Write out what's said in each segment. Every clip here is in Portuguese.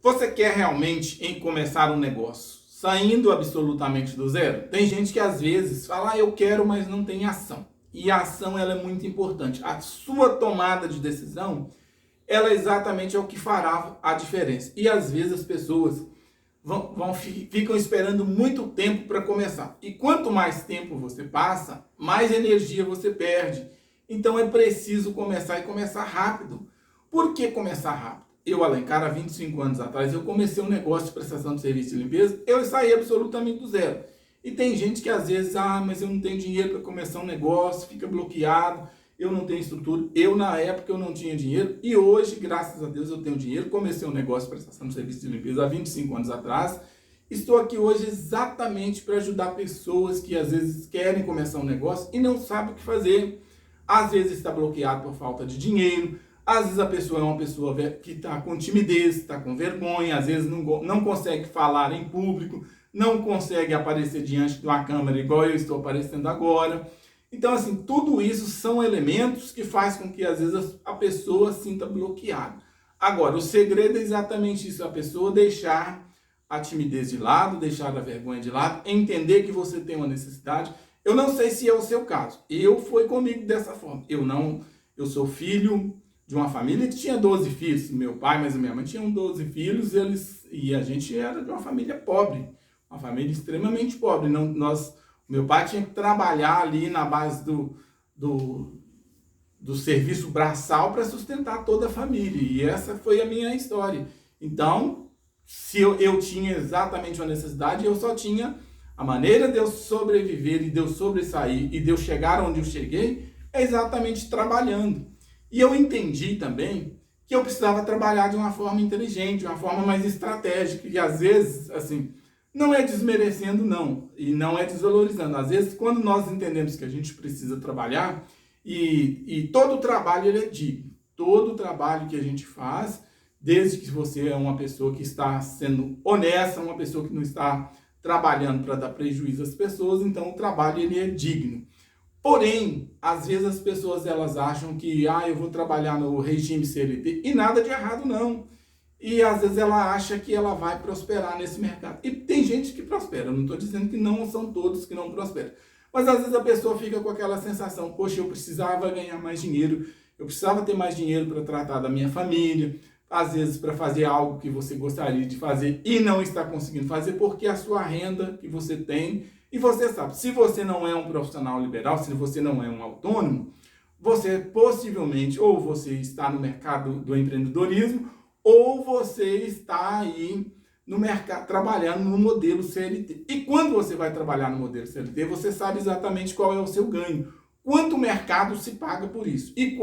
Você quer realmente começar um negócio saindo absolutamente do zero? Tem gente que às vezes fala, eu quero, mas não tem ação. E a ação ela é muito importante. A sua tomada de decisão, ela exatamente é o que fará a diferença. E às vezes as pessoas ficam esperando muito tempo para começar. E quanto mais tempo você passa, mais energia você perde. Então é preciso começar e começar rápido. Por que começar rápido? Eu, Alencar, há 25 anos atrás, eu comecei um negócio de prestação de serviço de limpeza, eu saí absolutamente do zero. E tem gente que às vezes, mas eu não tenho dinheiro para começar um negócio, fica bloqueado, eu não tenho estrutura. Eu, na época, eu não tinha dinheiro e hoje, graças a Deus, eu tenho dinheiro. Comecei um negócio de prestação de serviço de limpeza há 25 anos atrás. Estou aqui hoje exatamente para ajudar pessoas que às vezes querem começar um negócio e não sabem o que fazer. Às vezes está bloqueado por falta de dinheiro. Às vezes a pessoa é uma pessoa que está com timidez, está com vergonha, às vezes não consegue falar em público, não consegue aparecer diante de uma câmera igual eu estou aparecendo agora. Então, assim, tudo isso são elementos que fazem com que às vezes a pessoa sinta bloqueada. Agora, o segredo é exatamente isso, a pessoa deixar a timidez de lado, deixar a vergonha de lado, entender que você tem uma necessidade. Eu não sei se é o seu caso, foi comigo dessa forma. Eu sou filho de uma família que tinha 12 filhos. Meu pai, mas a minha mãe tinham 12 filhos e a gente era de uma família pobre, uma família extremamente pobre. Meu pai tinha que trabalhar ali na base do serviço braçal para sustentar toda a família. E essa foi a minha história. Então, se eu tinha exatamente uma necessidade, eu só tinha a maneira de eu sobreviver e de eu sobressair e de eu chegar onde eu cheguei é exatamente trabalhando. E eu entendi também que eu precisava trabalhar de uma forma inteligente, de uma forma mais estratégica. E às vezes, assim, não é desmerecendo, não. E não é desvalorizando. Às vezes, quando nós entendemos que a gente precisa trabalhar, e todo trabalho ele é digno. Todo trabalho que a gente faz, desde que você é uma pessoa que está sendo honesta, uma pessoa que não está trabalhando para dar prejuízo às pessoas, então o trabalho ele é digno. Porém, às vezes as pessoas elas acham que eu vou trabalhar no regime CLT e nada de errado não. E às vezes ela acha que ela vai prosperar nesse mercado. E tem gente que prospera, não estou dizendo que não são todos que não prosperam. Mas às vezes a pessoa fica com aquela sensação, poxa, eu precisava ganhar mais dinheiro, eu precisava ter mais dinheiro para tratar da minha família, às vezes para fazer algo que você gostaria de fazer e não está conseguindo fazer porque a sua renda que você tem. E você sabe, se você não é um profissional liberal, se você não é um autônomo, você possivelmente ou você está no mercado do empreendedorismo ou você está aí no mercado trabalhando no modelo CLT. E quando você vai trabalhar no modelo CLT, você sabe exatamente qual é o seu ganho, quanto o mercado se paga por isso e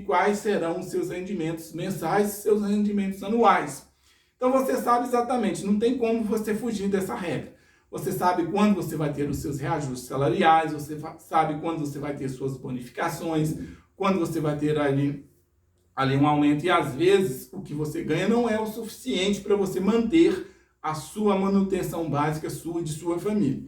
quais serão os seus rendimentos mensais, seus rendimentos anuais. Então você sabe exatamente, não tem como você fugir dessa regra. Você sabe quando você vai ter os seus reajustes salariais, você sabe quando você vai ter suas bonificações, quando você vai ter ali um aumento. E às vezes o que você ganha não é o suficiente para você manter a sua manutenção básica sua e de sua família.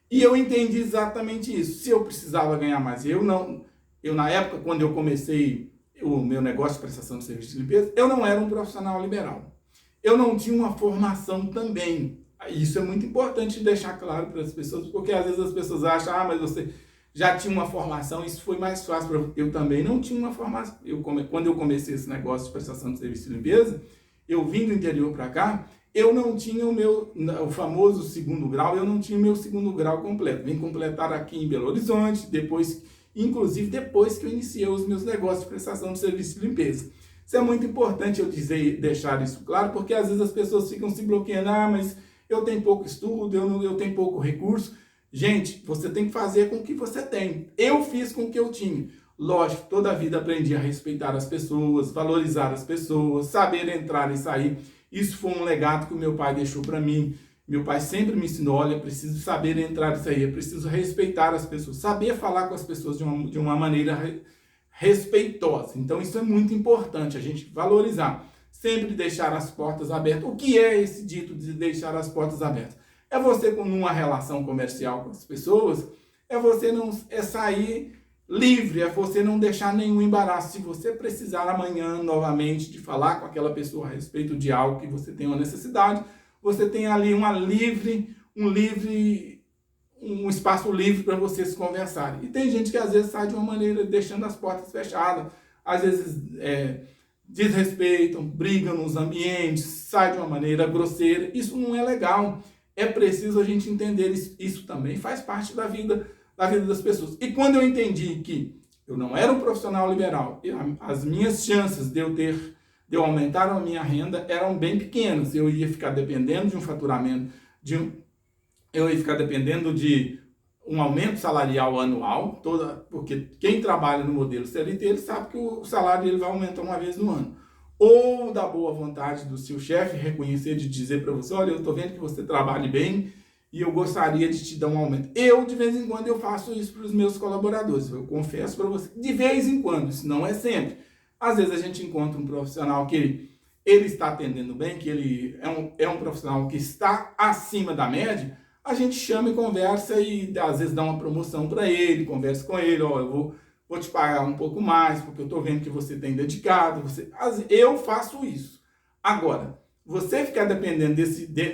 E eu entendi exatamente isso. Se eu precisava ganhar mais, eu na época, quando eu comecei o meu negócio de prestação de serviço de limpeza, eu não era um profissional liberal. Eu não tinha uma formação também. Isso é muito importante deixar claro para as pessoas, porque às vezes as pessoas acham, mas você já tinha uma formação, isso foi mais fácil. Eu também não tinha uma formação. Quando eu comecei esse negócio de prestação de serviço de limpeza, eu vim do interior para cá, eu não tinha o famoso segundo grau, eu não tinha o meu segundo grau completo. Vim completar aqui em Belo Horizonte, inclusive depois que eu iniciei os meus negócios de prestação de serviço de limpeza. Isso é muito importante eu deixar isso claro, porque às vezes as pessoas ficam se bloqueando, mas eu tenho pouco estudo, eu tenho pouco recurso. Gente, você tem que fazer com o que você tem. Eu fiz com o que eu tinha. Lógico, toda a vida aprendi a respeitar as pessoas, valorizar as pessoas, saber entrar e sair. Isso foi um legado que o meu pai deixou para mim. Meu pai sempre me ensinou, olha, preciso saber entrar e sair, preciso respeitar as pessoas, saber falar com as pessoas de uma maneira respeitosa. Então isso é muito importante, a gente valorizar. Sempre deixar as portas abertas. O que é esse dito de deixar as portas abertas? É você, numa relação comercial com as pessoas, é você não sair livre, é você não deixar nenhum embaraço. Se você precisar amanhã novamente de falar com aquela pessoa a respeito de algo que você tem uma necessidade, você tem ali um espaço livre para vocês conversarem. E tem gente que às vezes sai de uma maneira deixando as portas fechadas, às vezes desrespeitam, brigam nos ambientes, sai de uma maneira grosseira. Isso não é legal. É preciso a gente entender isso também faz parte da vida das pessoas. E quando eu entendi que eu não era um profissional liberal, as minhas chances de eu aumentar a minha renda eram bem pequenas. Eu ia ficar dependendo de um faturamento, eu ia ficar dependendo de um aumento salarial anual, porque quem trabalha no modelo CLT, ele sabe que o salário dele vai aumentar uma vez no ano. Ou da boa vontade do seu chefe reconhecer, de dizer para você, olha, eu estou vendo que você trabalha bem e eu gostaria de te dar um aumento. Eu, de vez em quando, eu faço isso para os meus colaboradores. Eu confesso para você, de vez em quando, isso não é sempre. Às vezes a gente encontra um profissional que ele está atendendo bem, que ele é um profissional que está acima da média, a gente chama e conversa e às vezes dá uma promoção para ele, conversa com ele, ó, eu vou te pagar um pouco mais, porque eu estou vendo que você tem dedicado. Eu faço isso. Agora, você ficar dependendo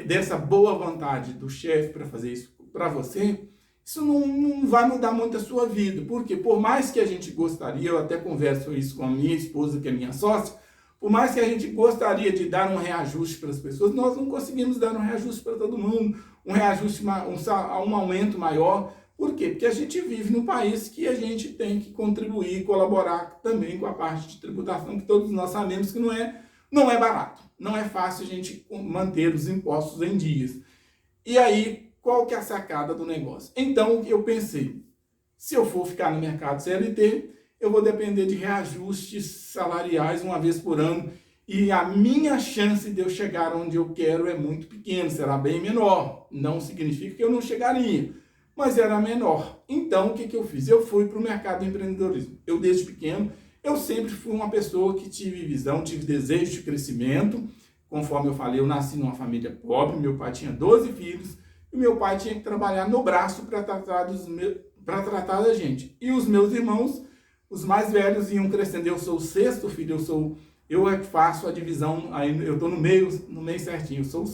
dessa boa vontade do chefe para fazer isso para você, isso não vai mudar muito a sua vida. Porque por mais que a gente gostaria, eu até converso isso com a minha esposa, que é minha sócia, por mais que a gente gostaria de dar um reajuste para as pessoas, nós não conseguimos dar um reajuste para todo mundo, um reajuste, um aumento maior. Por quê? Porque a gente vive num país que a gente tem que contribuir, colaborar também com a parte de tributação, que todos nós sabemos que não é barato. Não é fácil a gente manter os impostos em dias. E aí, qual que é a sacada do negócio? Então, eu pensei, se eu for ficar no mercado CLT, eu vou depender de reajustes salariais uma vez por ano, e a minha chance de eu chegar onde eu quero é muito pequena, será bem menor. Não significa que eu não chegaria, mas era menor. Então, o que eu fiz? Eu fui para o mercado de empreendedorismo. Eu, desde pequeno, eu sempre fui uma pessoa que tive visão, tive desejo de crescimento. Conforme eu falei, eu nasci numa família pobre, meu pai tinha 12 filhos, e meu pai tinha que trabalhar no braço para tratar da gente. E os meus irmãos, os mais velhos, iam crescendo. Eu sou o sexto filho, eu é que faço a divisão, aí eu estou no meio certinho, eu sou o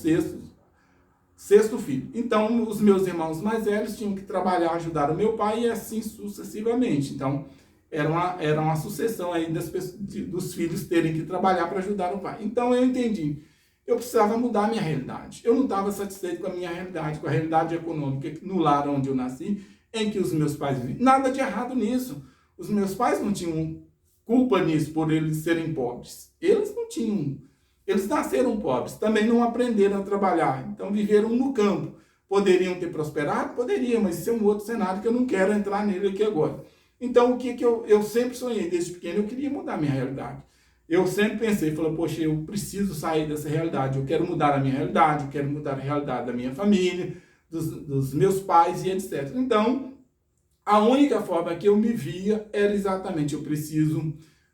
sexto filho. Então, os meus irmãos mais velhos tinham que trabalhar, ajudar o meu pai e assim sucessivamente. Então, era uma sucessão aí dos filhos terem que trabalhar para ajudar o pai. Então, eu entendi. Eu precisava mudar a minha realidade. Eu não estava satisfeito com a minha realidade, com a realidade econômica no lar onde eu nasci, em que os meus pais viviam. Nada de errado nisso. Os meus pais não tinham culpa nisso, por eles serem pobres. Eles não tinham. Eles nasceram pobres, também não aprenderam a trabalhar, então viveram no campo. Poderiam ter prosperado? Poderiam, mas isso é um outro cenário que eu não quero entrar nele aqui agora. Então, o que eu sempre sonhei desde pequeno, eu queria mudar a minha realidade. Eu sempre pensei, falei, poxa, eu preciso sair dessa realidade, eu quero mudar a minha realidade, eu quero mudar a realidade da minha família, dos meus pais e etc. Então, a única forma que eu me via era exatamente, eu preciso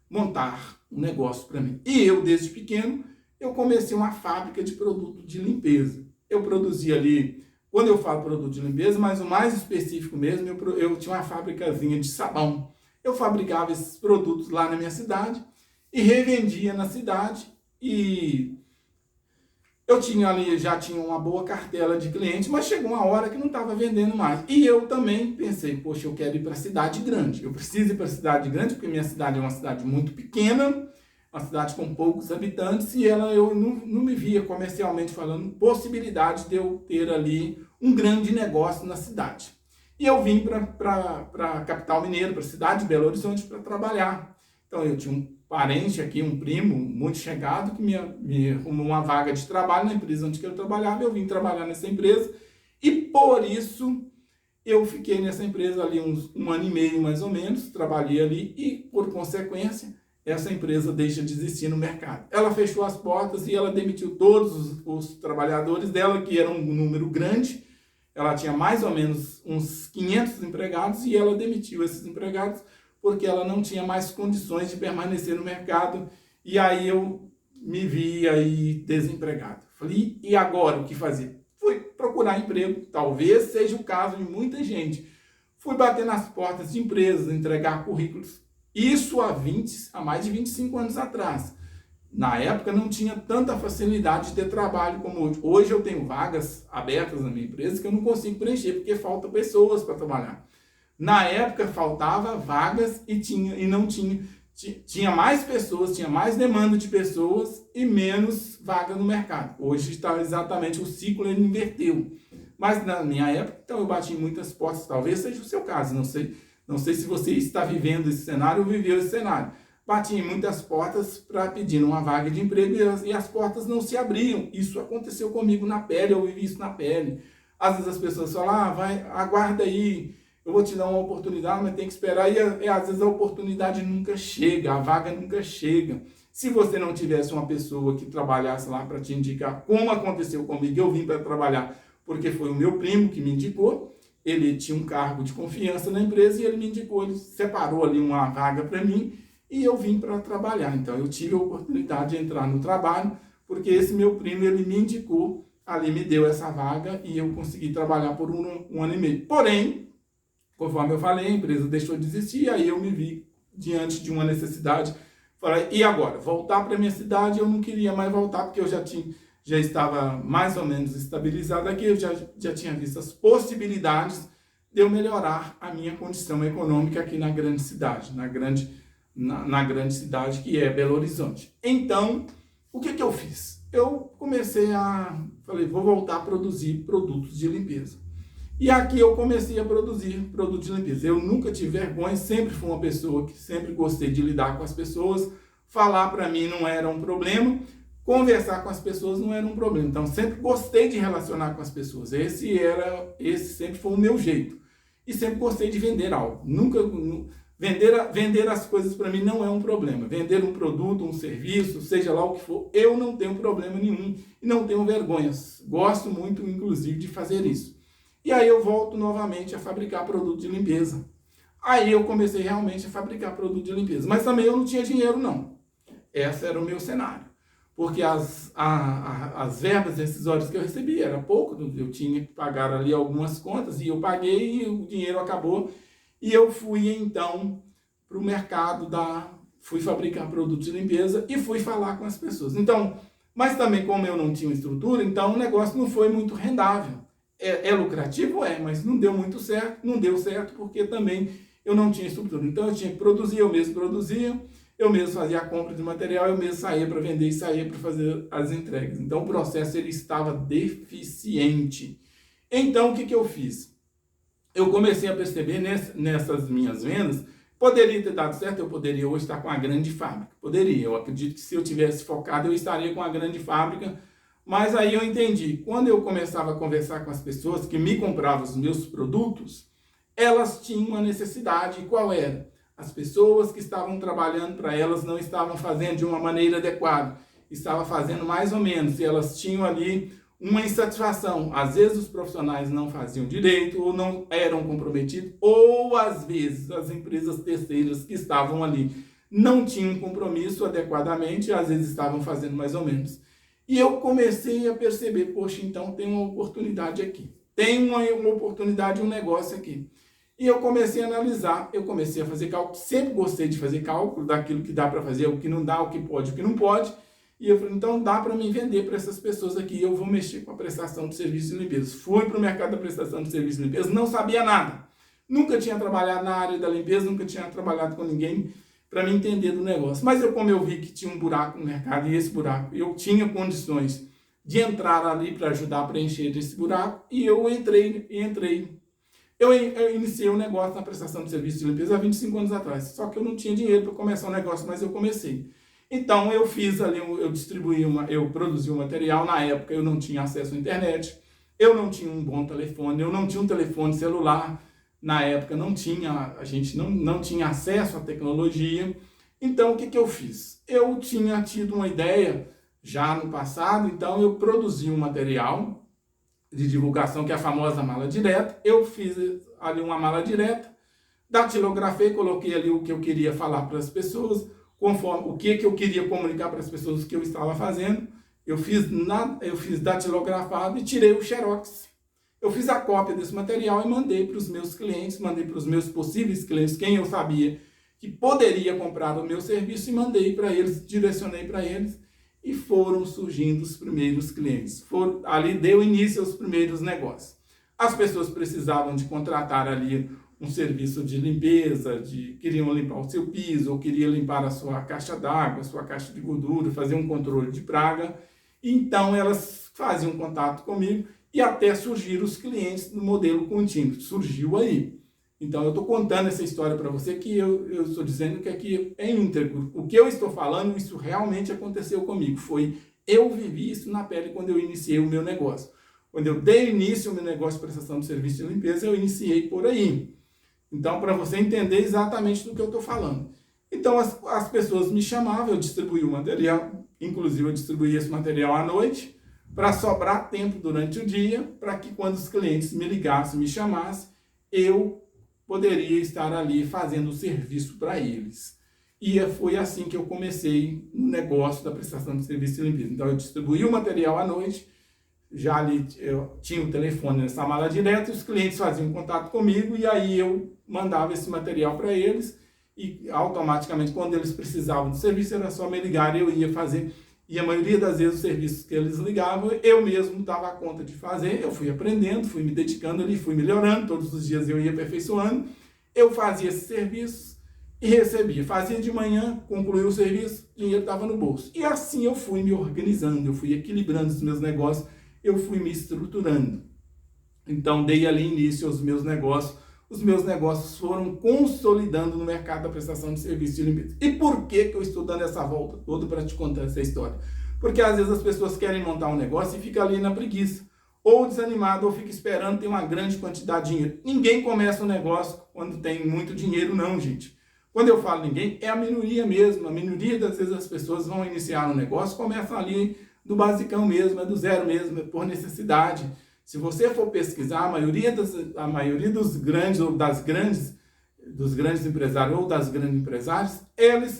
montar um negócio para mim. E eu, desde pequeno, eu comecei uma fábrica de produto de limpeza. Eu produzia ali, quando eu falo produto de limpeza, mas o mais específico mesmo, eu tinha uma fábricazinha de sabão. Eu fabricava esses produtos lá na minha cidade e revendia na cidade, e eu já tinha uma boa cartela de clientes, mas chegou uma hora que não estava vendendo mais. E eu também pensei, poxa, eu quero ir para a cidade grande. Eu preciso ir para a cidade grande, porque minha cidade é uma cidade muito pequena, uma cidade com poucos habitantes, e eu não me via, comercialmente falando, possibilidade de eu ter ali um grande negócio na cidade. E eu vim para a capital mineira, para a cidade de Belo Horizonte, para trabalhar. Então eu tinha um parente aqui, um primo muito chegado, que me arrumou uma vaga de trabalho na empresa onde eu trabalhava. Eu vim trabalhar nessa empresa, e por isso eu fiquei nessa empresa ali um ano e meio mais ou menos, trabalhei ali, e por consequência essa empresa deixa de existir no mercado. Ela fechou as portas e ela demitiu todos os trabalhadores dela, que eram um número grande. Ela tinha mais ou menos uns 500 empregados, e ela demitiu esses empregados porque ela não tinha mais condições de permanecer no mercado. E aí eu me vi aí desempregado. Falei, e agora o que fazer? Fui procurar emprego, talvez seja o caso de muita gente. Fui bater nas portas de empresas, entregar currículos. Isso há mais de 25 anos atrás. Na época não tinha tanta facilidade de ter trabalho como hoje. Hoje eu tenho vagas abertas na minha empresa que eu não consigo preencher porque falta pessoas para trabalhar. Na época faltava vagas e não tinha mais pessoas, tinha mais demanda de pessoas e menos vaga no mercado. Hoje está exatamente o ciclo, ele inverteu. Mas na minha época, então eu bati em muitas portas, talvez seja o seu caso, não sei se você está vivendo esse cenário ou viveu esse cenário. Bati em muitas portas para pedir uma vaga de emprego e as portas não se abriam. Isso aconteceu comigo na pele, eu vivi isso na pele. Às vezes as pessoas falam, aguarda aí, eu vou te dar uma oportunidade, mas tem que esperar. E às vezes a oportunidade nunca chega, a vaga nunca chega. Se você não tivesse uma pessoa que trabalhasse lá para te indicar, como aconteceu comigo, eu vim para trabalhar porque foi o meu primo que me indicou. Ele tinha um cargo de confiança na empresa e ele me indicou, ele separou ali uma vaga para mim e eu vim para trabalhar. Então eu tive a oportunidade de entrar no trabalho porque esse meu primo, ele me indicou, ali me deu essa vaga e eu consegui trabalhar por um ano e meio. Porém, conforme eu falei, a empresa deixou de existir, aí eu me vi diante de uma necessidade. Falei, e agora? Voltar para a minha cidade, eu não queria mais voltar, porque eu já estava mais ou menos estabilizado aqui, eu já tinha visto as possibilidades de eu melhorar a minha condição econômica aqui na grande cidade, na grande cidade que é Belo Horizonte. Então, o que eu fiz? Eu falei, vou voltar a produzir produtos de limpeza. E aqui eu comecei a produzir produtos de limpeza. Eu nunca tive vergonha, sempre fui uma pessoa que sempre gostei de lidar com as pessoas. Falar para mim não era um problema, conversar com as pessoas não era um problema. Então, sempre gostei de relacionar com as pessoas. Esse sempre foi o meu jeito. E sempre gostei de vender algo. Vender as coisas para mim não é um problema. Vender um produto, um serviço, seja lá o que for, eu não tenho problema nenhum e não tenho vergonhas. Gosto muito, inclusive, de fazer isso. E aí eu volto novamente a fabricar produto de limpeza. Aí eu comecei realmente a fabricar produto de limpeza. Mas também eu não tinha dinheiro, não. Esse era o meu cenário. Porque as verbas decisórias que eu recebi era pouco. Eu tinha que pagar ali algumas contas e eu paguei e o dinheiro acabou. E eu fui então para o mercado fui fabricar produto de limpeza e fui falar com as pessoas. Então, mas também como eu não tinha estrutura, então o negócio não foi muito rendável. É lucrativo? Mas não deu muito certo, não deu certo porque também eu não tinha estrutura. Então eu tinha que produzir, eu mesmo produzia, eu mesmo fazia a compra de material, eu mesmo saía para vender e saía para fazer as entregas. Então o processo ele estava deficiente. Então o que eu fiz? Eu comecei a perceber nessas minhas vendas, poderia ter dado certo, eu poderia hoje estar com a grande fábrica. Poderia, eu acredito que se eu tivesse focado eu estaria com a grande fábrica. Mas aí eu entendi, quando eu começava a conversar com as pessoas que me compravam os meus produtos, elas tinham uma necessidade. E qual era? As pessoas que estavam trabalhando para elas não estavam fazendo de uma maneira adequada, estavam fazendo mais ou menos, e elas tinham ali uma insatisfação. Às vezes os profissionais não faziam direito, ou não eram comprometidos, ou às vezes as empresas terceiras que estavam ali não tinham compromisso adequadamente, e às vezes estavam fazendo mais ou menos. E eu comecei a perceber, poxa, então tem uma oportunidade aqui. Tem uma oportunidade, um negócio aqui. E eu comecei a analisar, eu comecei a fazer cálculo. Sempre gostei de fazer cálculo daquilo que dá para fazer, o que não dá, o que pode, o que não pode. E eu falei, então dá para mim vender para essas pessoas aqui. Eu vou mexer com a prestação de serviço de limpeza. Fui para o mercado da prestação de serviço de limpeza, não sabia nada. Nunca tinha trabalhado na área da limpeza, nunca tinha trabalhado com ninguém para me entender do negócio. Mas como eu vi que tinha um buraco no mercado, e esse buraco, eu tinha condições de entrar ali para ajudar a preencher esse buraco, e eu entrei. Eu iniciei um negócio na prestação de serviço de limpeza há 25 anos atrás, só que eu não tinha dinheiro para começar o negócio, mas eu comecei. Então eu fiz ali, eu produzi um material, na época eu não tinha acesso à internet, eu não tinha um bom telefone, eu não tinha um telefone celular, na época a gente não tinha acesso à tecnologia. Então o que eu fiz? Eu tinha tido uma ideia já no passado, então eu produzi um material de divulgação que é a famosa mala direta. Eu fiz ali uma mala direta, datilografei, coloquei ali o que eu queria falar para as pessoas, conforme o que eu queria comunicar para as pessoas que eu estava fazendo. Eu fiz datilografado e tirei o xerox. Eu fiz a cópia desse material e mandei para os meus clientes, mandei para os meus possíveis clientes, quem eu sabia que poderia comprar o meu serviço, e mandei para eles, direcionei para eles, e foram surgindo os primeiros clientes. Ali deu início aos primeiros negócios. As pessoas precisavam de contratar ali um serviço de limpeza, queriam limpar o seu piso, ou queriam limpar a sua caixa d'água, a sua caixa de gordura, fazer um controle de praga. Então elas faziam contato comigo e até surgiram os clientes no modelo contínuo. Surgiu aí. Então eu estou contando essa história para você, que eu estou dizendo que aqui é íntegro. O que eu estou falando, isso realmente aconteceu comigo. Eu vivi isso na pele quando eu iniciei o meu negócio. Quando eu dei início ao meu negócio de prestação de serviço de limpeza, eu iniciei por aí. Então, para você entender exatamente do que eu estou falando. Então, as pessoas me chamavam, eu distribuía o material, inclusive eu distribuía esse material à noite, para sobrar tempo durante o dia, para que quando os clientes me ligassem, me chamassem, eu poderia estar ali fazendo o serviço para eles. E foi assim que eu comecei no negócio da prestação de serviço de limpeza. Então, eu distribuía o material à noite, já ali eu tinha o telefone nessa mala direta, os clientes faziam contato comigo e aí eu mandava esse material para eles e automaticamente, quando eles precisavam do serviço, era só me ligar e eu ia fazer. E a maioria das vezes os serviços que eles ligavam, eu mesmo dava a conta de fazer. Eu fui aprendendo, fui me dedicando ali, fui melhorando, todos os dias eu ia aperfeiçoando. Eu fazia esses serviços e recebia. Fazia de manhã, concluía o serviço, o dinheiro estava no bolso. E assim eu fui me organizando, eu fui equilibrando os meus negócios, eu fui me estruturando. Então, dei ali início aos meus negócios. Os meus negócios foram consolidando no mercado da prestação de serviço de limpeza. E por que eu estou dando essa volta toda para te contar essa história? Porque às vezes as pessoas querem montar um negócio e fica ali na preguiça, ou desanimado, ou fica esperando ter uma grande quantidade de dinheiro. Ninguém começa um negócio quando tem muito dinheiro, não, gente. Quando eu falo ninguém, é a minoria mesmo. A minoria das vezes as pessoas vão iniciar um negócio, começam ali do basicão mesmo, é do zero mesmo, é por necessidade. Se você for pesquisar, a maioria dos grandes ou dos grandes empresários ou das grandes empresárias,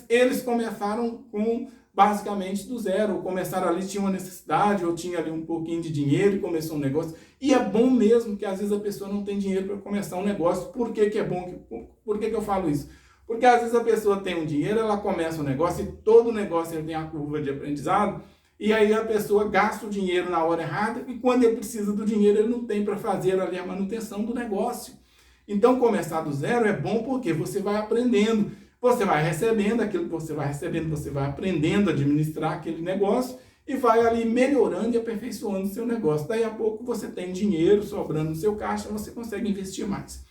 eles começaram com basicamente do zero, ou começaram ali, tinha uma necessidade, ou tinha ali um pouquinho de dinheiro e começou um negócio. E é bom mesmo que às vezes a pessoa não tem dinheiro para começar um negócio. Por que é bom? Por que eu falo isso? Porque às vezes a pessoa tem um dinheiro, ela começa um negócio e todo negócio ele tem a curva de aprendizado. E aí a pessoa gasta o dinheiro na hora errada e quando ele precisa do dinheiro, ele não tem para fazer ali a manutenção do negócio. Então, começar do zero é bom porque você vai aprendendo, você vai recebendo aquilo que você vai recebendo, você vai aprendendo a administrar aquele negócio e vai ali melhorando e aperfeiçoando o seu negócio. Daí a pouco você tem dinheiro sobrando no seu caixa, você consegue investir mais.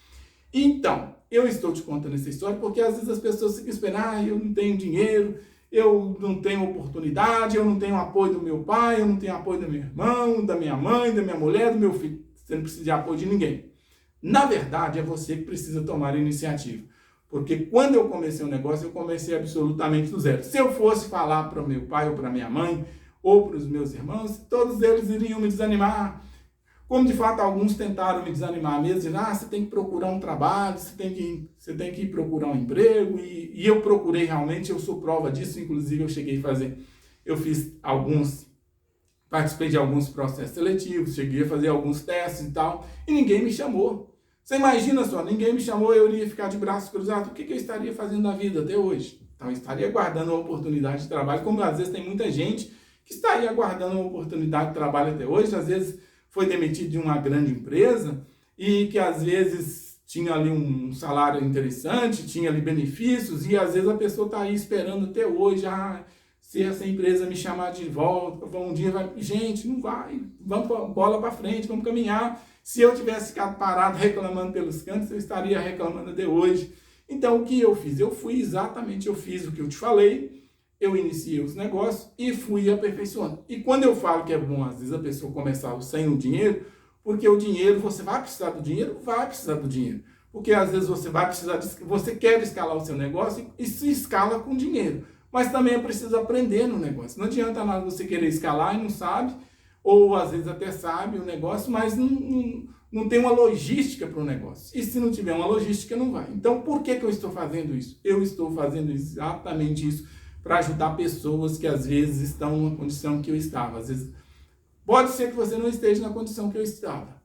Então, eu estou te contando essa história porque às vezes as pessoas ficam esperando, eu não tenho dinheiro, eu não tenho oportunidade, eu não tenho apoio do meu pai, eu não tenho apoio do meu irmão, da minha mãe, da minha mulher, do meu filho. Você não precisa de apoio de ninguém. Na verdade, é você que precisa tomar a iniciativa. Porque quando eu comecei o negócio, eu comecei absolutamente do zero. Se eu fosse falar para o meu pai ou para minha mãe, ou para os meus irmãos, todos eles iriam me desanimar. Como de fato alguns tentaram me desanimar mesmo, dizendo, você tem que procurar um trabalho, você tem que ir procurar um emprego, e eu procurei realmente, eu sou prova disso, inclusive participei de alguns processos seletivos, cheguei a fazer alguns testes e tal, e ninguém me chamou. Você imagina só, ninguém me chamou, eu iria ficar de braços cruzados, o que eu estaria fazendo na vida até hoje? Então eu estaria aguardando uma oportunidade de trabalho, como às vezes tem muita gente que estaria aguardando uma oportunidade de trabalho até hoje, às vezes foi demitido de uma grande empresa e que às vezes tinha ali um salário interessante, tinha ali benefícios e às vezes a pessoa está aí esperando até hoje, se essa empresa me chamar de volta, um dia vai, gente, não vai, vamos bola para frente, vamos caminhar. Se eu tivesse ficado parado reclamando pelos cantos, eu estaria reclamando até hoje. Então o que eu fiz? Eu fiz o que eu te falei, eu iniciei os negócios e fui aperfeiçoando. E quando eu falo que é bom, às vezes, a pessoa começar sem o dinheiro, porque o dinheiro, você vai precisar do dinheiro? Vai precisar do dinheiro. Porque às vezes você quer escalar o seu negócio e se escala com dinheiro. Mas também é preciso aprender no negócio. Não adianta nada você querer escalar e não sabe, ou às vezes até sabe o negócio, mas não tem uma logística para o negócio. E se não tiver uma logística, não vai. Então, por que eu estou fazendo isso? Eu estou fazendo exatamente isso para ajudar pessoas que às vezes estão numa condição que eu estava. Às vezes, pode ser que você não esteja na condição que eu estava.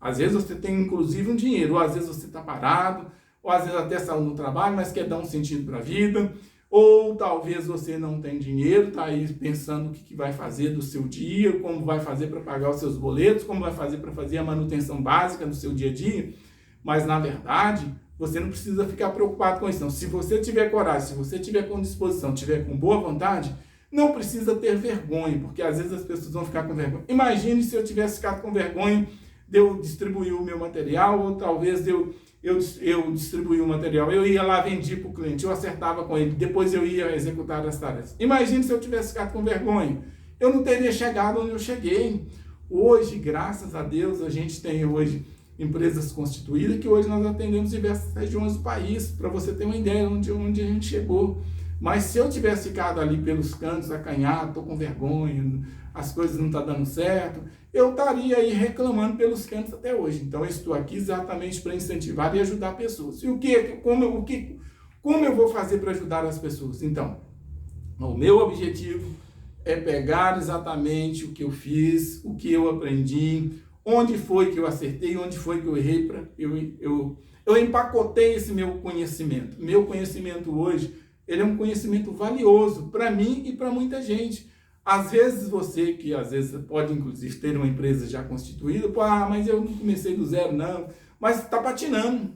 Às vezes você tem, inclusive, um dinheiro, ou às vezes você está parado, ou às vezes até saiu no trabalho, mas quer dar um sentido para a vida, ou talvez você não tem dinheiro, está aí pensando o que vai fazer do seu dia, como vai fazer para pagar os seus boletos, como vai fazer para fazer a manutenção básica do seu dia a dia, mas na verdade você não precisa ficar preocupado com isso não. Se você tiver coragem, se você tiver com disposição, tiver com boa vontade, não precisa ter vergonha, porque às vezes as pessoas vão ficar com vergonha. Imagine se eu tivesse ficado com vergonha de eu distribuir o meu material, ou talvez eu distribuí o material, eu ia lá, vendi para o cliente, eu acertava com ele, depois eu ia executar as tarefas. Imagine se eu tivesse ficado com vergonha, eu não teria chegado onde eu cheguei. Hoje, graças a Deus, a gente tem hoje empresas constituídas, que hoje nós atendemos diversas regiões do país, para você ter uma ideia onde a gente chegou. Mas se eu tivesse ficado ali pelos cantos, acanhado, estou com vergonha, as coisas não estão dando certo, eu estaria aí reclamando pelos cantos até hoje. Então eu estou aqui exatamente para incentivar e ajudar pessoas. E como eu vou fazer para ajudar as pessoas? Então, o meu objetivo é pegar exatamente o que eu fiz, o que eu aprendi, onde foi que eu acertei, onde foi que eu errei, eu empacotei esse meu conhecimento. Meu conhecimento hoje, ele é um conhecimento valioso para mim e para muita gente. Às vezes você, que às vezes pode inclusive ter uma empresa já constituída, mas eu não comecei do zero não, mas está patinando.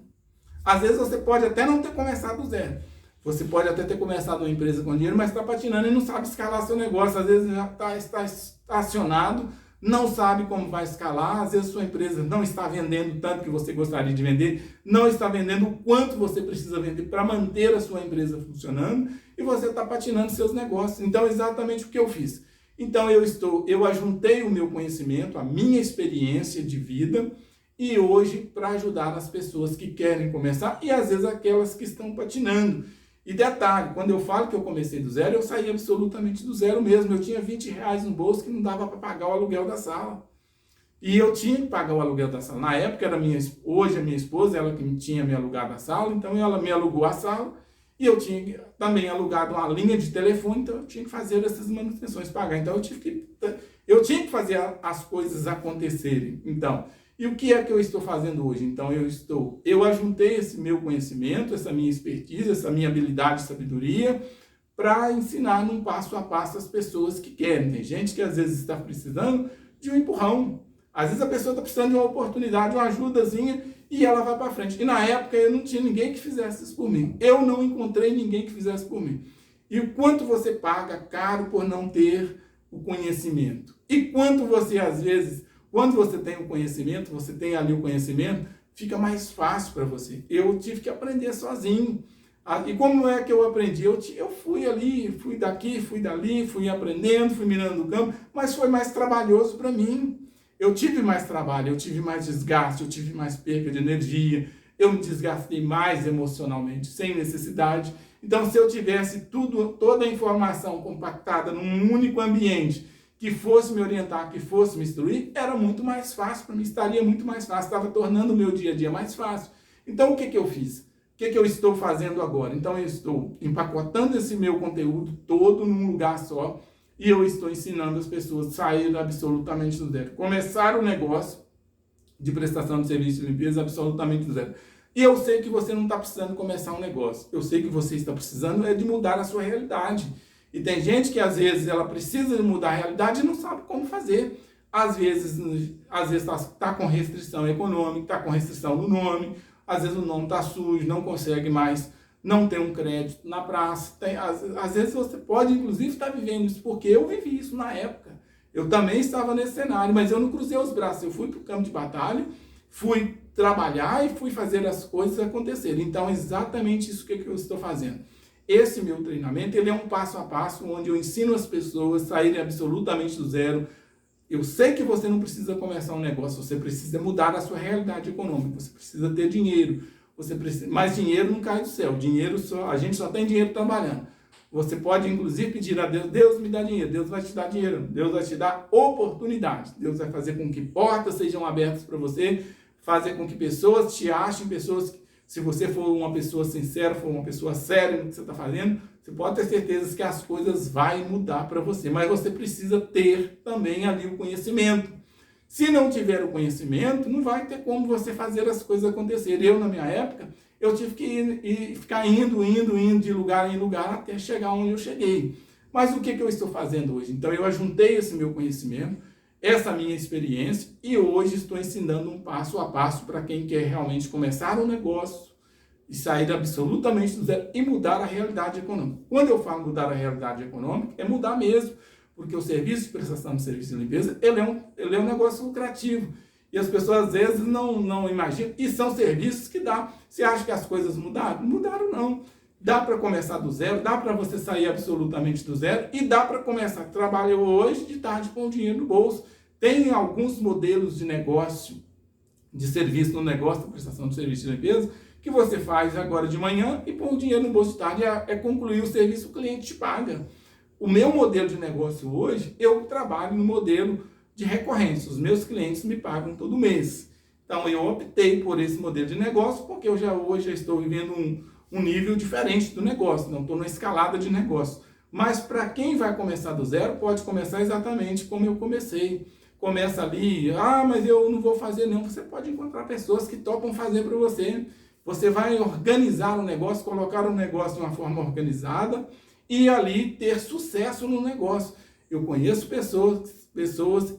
Às vezes você pode até não ter começado do zero. Você pode até ter começado uma empresa com dinheiro, mas está patinando e não sabe escalar seu negócio. Às vezes já está estacionado, não sabe como vai escalar, às vezes sua empresa não está vendendo tanto que você gostaria de vender, não está vendendo o quanto você precisa vender para manter a sua empresa funcionando, e você está patinando seus negócios. Então, exatamente o que eu fiz. Então, eu ajuntei o meu conhecimento, a minha experiência de vida, e hoje para ajudar as pessoas que querem começar, e às vezes aquelas que estão patinando. E detalhe, quando eu falo que eu comecei do zero, eu saí absolutamente do zero mesmo. Eu tinha R$20 no bolso que não dava para pagar o aluguel da sala. E eu tinha que pagar o aluguel da sala. Na época, hoje a minha esposa, ela que tinha me alugado a sala, então ela me alugou a sala. E eu tinha também alugado uma linha de telefone, então eu tinha que fazer essas manutenções, pagar. Então eu tinha que fazer as coisas acontecerem. Então, e o que é que eu estou fazendo hoje? Então, eu ajuntei esse meu conhecimento, essa minha expertise, essa minha habilidade e sabedoria para ensinar num passo a passo as pessoas que querem. Tem gente que às vezes está precisando de um empurrão. Às vezes a pessoa está precisando de uma oportunidade, uma ajudazinha e ela vai para frente. E na época eu não tinha ninguém que fizesse isso por mim. Eu não encontrei ninguém que fizesse por mim. E o quanto você paga caro por não ter o conhecimento. E quanto você às vezes... Quando você tem o conhecimento, você tem ali o conhecimento, fica mais fácil para você. Eu tive que aprender sozinho. E como é que eu aprendi? Eu fui ali, fui daqui, fui dali, fui aprendendo, fui mirando no campo, mas foi mais trabalhoso para mim. Eu tive mais trabalho, eu tive mais desgaste, eu tive mais perca de energia, eu me desgastei mais emocionalmente, sem necessidade. Então, se eu tivesse toda a informação compactada num único ambiente, que fosse me orientar, que fosse me instruir, era muito mais fácil para mim, estaria muito mais fácil, estava tornando o meu dia a dia mais fácil. Então, o que eu fiz? O que eu estou fazendo agora? Então, eu estou empacotando esse meu conteúdo todo num lugar só e eu estou ensinando as pessoas a sair absolutamente do zero. Começar o negócio de prestação de serviço de limpeza absolutamente do zero. E eu sei que você não está precisando começar um negócio. Eu sei que você está precisando de mudar a sua realidade. E tem gente que às vezes ela precisa de mudar a realidade e não sabe como fazer. Às vezes está com restrição econômica, está com restrição no nome, às vezes o nome está sujo, não consegue mais, não tem um crédito na praça. Às vezes você pode inclusive estar vivendo isso, porque eu vivi isso na época. Eu também estava nesse cenário, mas eu não cruzei os braços. Eu fui para o campo de batalha, fui trabalhar e fui fazer as coisas acontecerem. Então, exatamente isso que eu estou fazendo. Esse meu treinamento, ele é um passo a passo, onde eu ensino as pessoas a saírem absolutamente do zero. Eu sei que você não precisa começar um negócio, você precisa mudar a sua realidade econômica, você precisa ter dinheiro, mas dinheiro não cai do céu, a gente só tem dinheiro trabalhando. Você pode, inclusive, pedir a Deus, Deus me dá dinheiro, Deus vai te dar dinheiro, Deus vai te dar oportunidade, Deus vai fazer com que portas sejam abertas para você, fazer com que pessoas te achem, se você for uma pessoa sincera, for uma pessoa séria no que você está fazendo, você pode ter certeza que as coisas vão mudar para você. Mas você precisa ter também ali o conhecimento. Se não tiver o conhecimento, não vai ter como você fazer as coisas acontecerem. Eu, na minha época, eu tive que ficar indo de lugar em lugar até chegar onde eu cheguei. Mas o que eu estou fazendo hoje? Então, eu ajuntei esse meu conhecimento, essa minha experiência, e hoje estou ensinando um passo a passo para quem quer realmente começar um negócio e sair absolutamente do zero e mudar a realidade econômica. Quando eu falo mudar a realidade econômica, é mudar mesmo, porque o serviço de prestação de serviço de limpeza, ele é um negócio lucrativo. E as pessoas às vezes não imaginam, e são serviços que dá. Você acha que as coisas mudaram? Não mudaram, não. Dá para começar do zero, dá para você sair absolutamente do zero e dá para começar. Trabalho hoje, de tarde com dinheiro no bolso. Tem alguns modelos de negócio, de serviço no negócio, da prestação de serviço de limpeza, que você faz agora de manhã e põe o dinheiro no bolso de tarde, é concluir o serviço, o cliente te paga. O meu modelo de negócio hoje, eu trabalho no modelo de recorrência. Os meus clientes me pagam todo mês. Então, eu optei por esse modelo de negócio porque hoje já estou vivendo um nível diferente do negócio. Não estou numa escalada de negócio. Mas para quem vai começar do zero, pode começar exatamente como eu comecei. Começa ali, mas eu não vou fazer não. Você pode encontrar pessoas que topam fazer para você. Você vai organizar o negócio, colocar o negócio de uma forma organizada e ali ter sucesso no negócio. Eu conheço pessoas,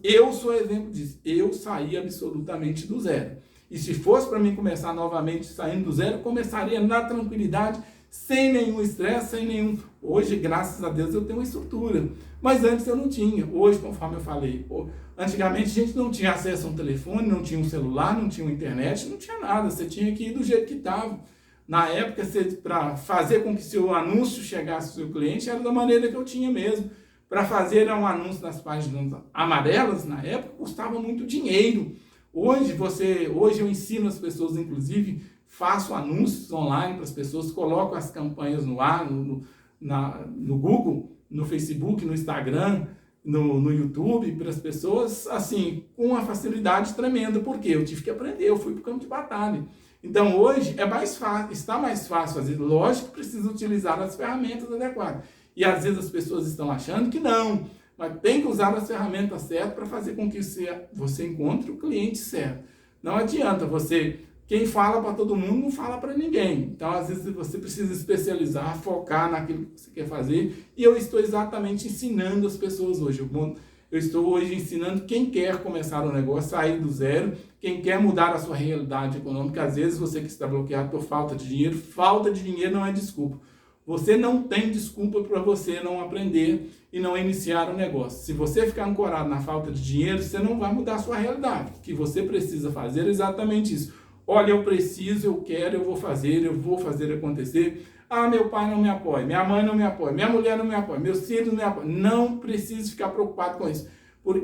eu sou exemplo disso. Eu saí absolutamente do zero. E se fosse para mim começar novamente saindo do zero, começaria na tranquilidade, sem nenhum estresse, sem nenhum... Hoje, graças a Deus, eu tenho uma estrutura. Mas antes eu não tinha. Hoje, conforme eu falei, antigamente a gente não tinha acesso a um telefone, não tinha um celular, não tinha uma internet, não tinha nada. Você tinha que ir do jeito que estava. Na época, para fazer com que seu anúncio chegasse ao seu cliente, era da maneira que eu tinha mesmo. Para fazer um anúncio nas páginas amarelas, na época, custava muito dinheiro. Hoje eu ensino as pessoas, inclusive, faço anúncios online para as pessoas, coloco as campanhas no ar, no Google, no Facebook, no Instagram, no YouTube, para as pessoas, assim, com uma facilidade tremenda, porque eu tive que aprender, eu fui para o campo de batalha. Então, hoje, está mais fácil fazer. Lógico que precisa utilizar as ferramentas adequadas. E, às vezes, as pessoas estão achando que não, mas tem que usar as ferramentas certas para fazer com que você encontre o cliente certo. Não adianta quem fala para todo mundo não fala para ninguém. Então, às vezes, você precisa especializar, focar naquilo que você quer fazer. E eu estou exatamente ensinando as pessoas hoje. Eu estou hoje ensinando quem quer começar um negócio, sair do zero, quem quer mudar a sua realidade econômica. Às vezes, você que está bloqueado por falta de dinheiro não é desculpa. Você não tem desculpa para você não aprender e não iniciar um negócio. Se você ficar ancorado na falta de dinheiro, você não vai mudar a sua realidade. O que você precisa fazer é exatamente isso. Olha, eu preciso, eu quero, eu vou fazer acontecer. Meu pai não me apoia, minha mãe não me apoia, minha mulher não me apoia, meus filhos não me apoiam. Não precisa ficar preocupado com isso.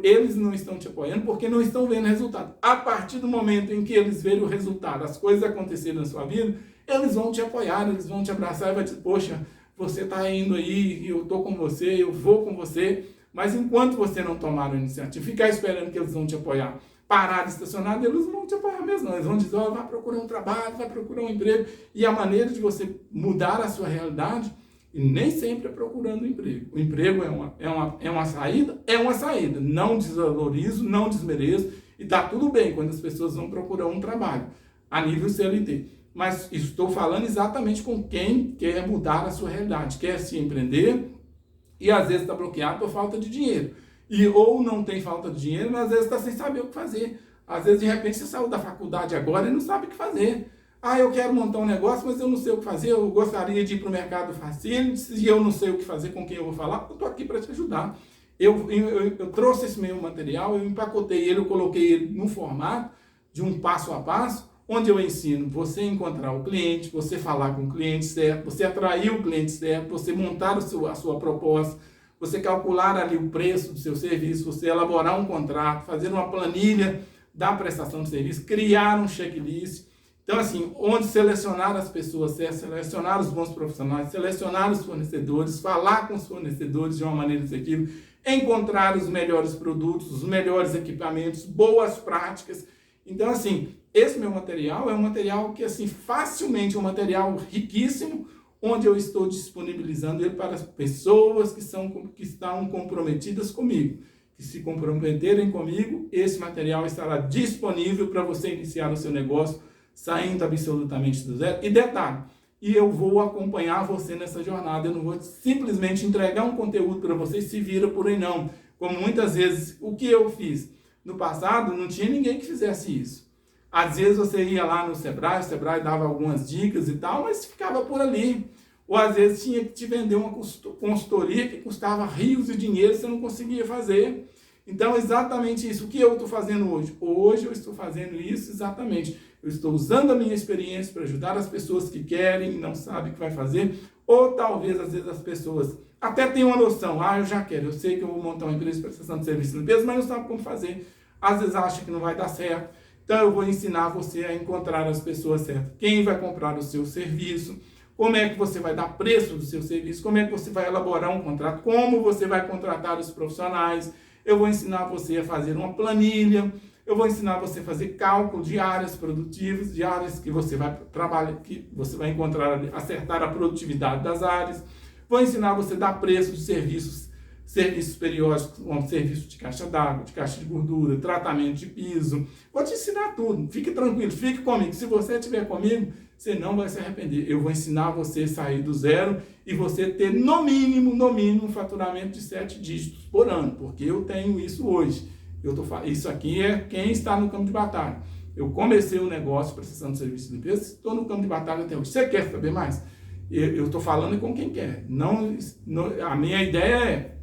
Eles não estão te apoiando porque não estão vendo resultado. A partir do momento em que eles verem o resultado, as coisas acontecerem na sua vida, eles vão te apoiar, eles vão te abraçar e vai dizer, poxa, você está indo aí, eu estou com você, eu vou com você. Mas enquanto você não tomar a iniciativa, ficar esperando que eles vão te apoiar, parar estacionado, eles não vão te apoiar mesmo, não. Eles vão dizer, vai procurar um trabalho, vai procurar um emprego. E a maneira de você mudar a sua realidade, e nem sempre é procurando um emprego. O emprego é uma saída. Não desvalorizo, não desmereço, e está tudo bem quando as pessoas vão procurar um trabalho a nível CLT. Mas estou falando exatamente com quem quer mudar a sua realidade, quer se empreender e às vezes está bloqueado por falta de dinheiro. Ou não tem falta de dinheiro, mas às vezes está sem saber o que fazer. Às vezes, de repente, você saiu da faculdade agora e não sabe o que fazer. Eu quero montar um negócio, mas eu não sei o que fazer. Eu gostaria de ir para o mercado facilities e eu não sei o que fazer, com quem eu vou falar. Eu estou aqui para te ajudar. Eu trouxe esse meu material, eu empacotei ele, eu coloquei ele no formato de um passo a passo, onde eu ensino você encontrar o cliente, você falar com o cliente certo, você atrair o cliente certo, você montar a sua proposta, você calcular ali o preço do seu serviço, você elaborar um contrato, fazer uma planilha da prestação de serviço, criar um checklist. Então, assim, onde selecionar as pessoas certas, selecionar os bons profissionais, selecionar os fornecedores, falar com os fornecedores de uma maneira efetiva, encontrar os melhores produtos, os melhores equipamentos, boas práticas. Então, assim, esse meu material é um material que, assim, facilmente, um material riquíssimo, onde eu estou disponibilizando ele para as pessoas que estão comprometidas comigo. que se comprometerem comigo, esse material estará disponível para você iniciar o seu negócio, saindo absolutamente do zero. E detalhe, e eu vou acompanhar você nessa jornada, eu não vou simplesmente entregar um conteúdo para você e se vira por aí não. Como muitas vezes, o que eu fiz no passado, não tinha ninguém que fizesse isso. Às vezes você ia lá no Sebrae, o Sebrae dava algumas dicas e tal, mas ficava por ali. Ou às vezes tinha que te vender uma consultoria que custava rios de dinheiro e você não conseguia fazer. Então, exatamente isso. O que eu estou fazendo hoje? Hoje eu estou fazendo isso exatamente. Eu estou usando a minha experiência para ajudar as pessoas que querem e não sabem o que vai fazer. Ou talvez, às vezes, as pessoas até têm uma noção. Eu já quero, eu sei que eu vou montar uma empresa de prestação de serviço de limpeza, mas não sabe como fazer. Às vezes acha que não vai dar certo. Então, eu vou ensinar você a encontrar as pessoas certas. Quem vai comprar o seu serviço? Como é que você vai dar preço do seu serviço? Como é que você vai elaborar um contrato? Como você vai contratar os profissionais? Eu vou ensinar você a fazer uma planilha. Eu vou ensinar você a fazer cálculo de áreas produtivas, de áreas que você vai trabalhar, que você vai encontrar, acertar a produtividade das áreas. Vou ensinar você a dar preço de serviços periódicos, como serviço de caixa d'água, de caixa de gordura, tratamento de piso. Vou te ensinar tudo. Fique tranquilo, fique comigo. Se você estiver comigo, você não vai se arrepender. Eu vou ensinar você a sair do zero e você ter no mínimo, um faturamento de 7 dígitos por ano, porque eu tenho isso hoje. Isso aqui é quem está no campo de batalha. Eu comecei o negócio prestação de serviço de limpeza, estou no campo de batalha até hoje. Você quer saber mais? Eu estou falando com quem quer. A minha ideia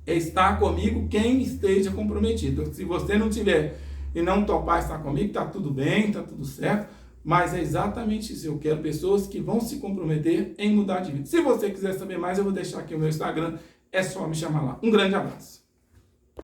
é estar comigo quem esteja comprometido. Se você não tiver e não topar estar comigo, está tudo bem, está tudo certo. Mas é exatamente isso. Eu quero pessoas que vão se comprometer em mudar de vida. Se você quiser saber mais, eu vou deixar aqui o meu Instagram. É só me chamar lá. Um grande abraço.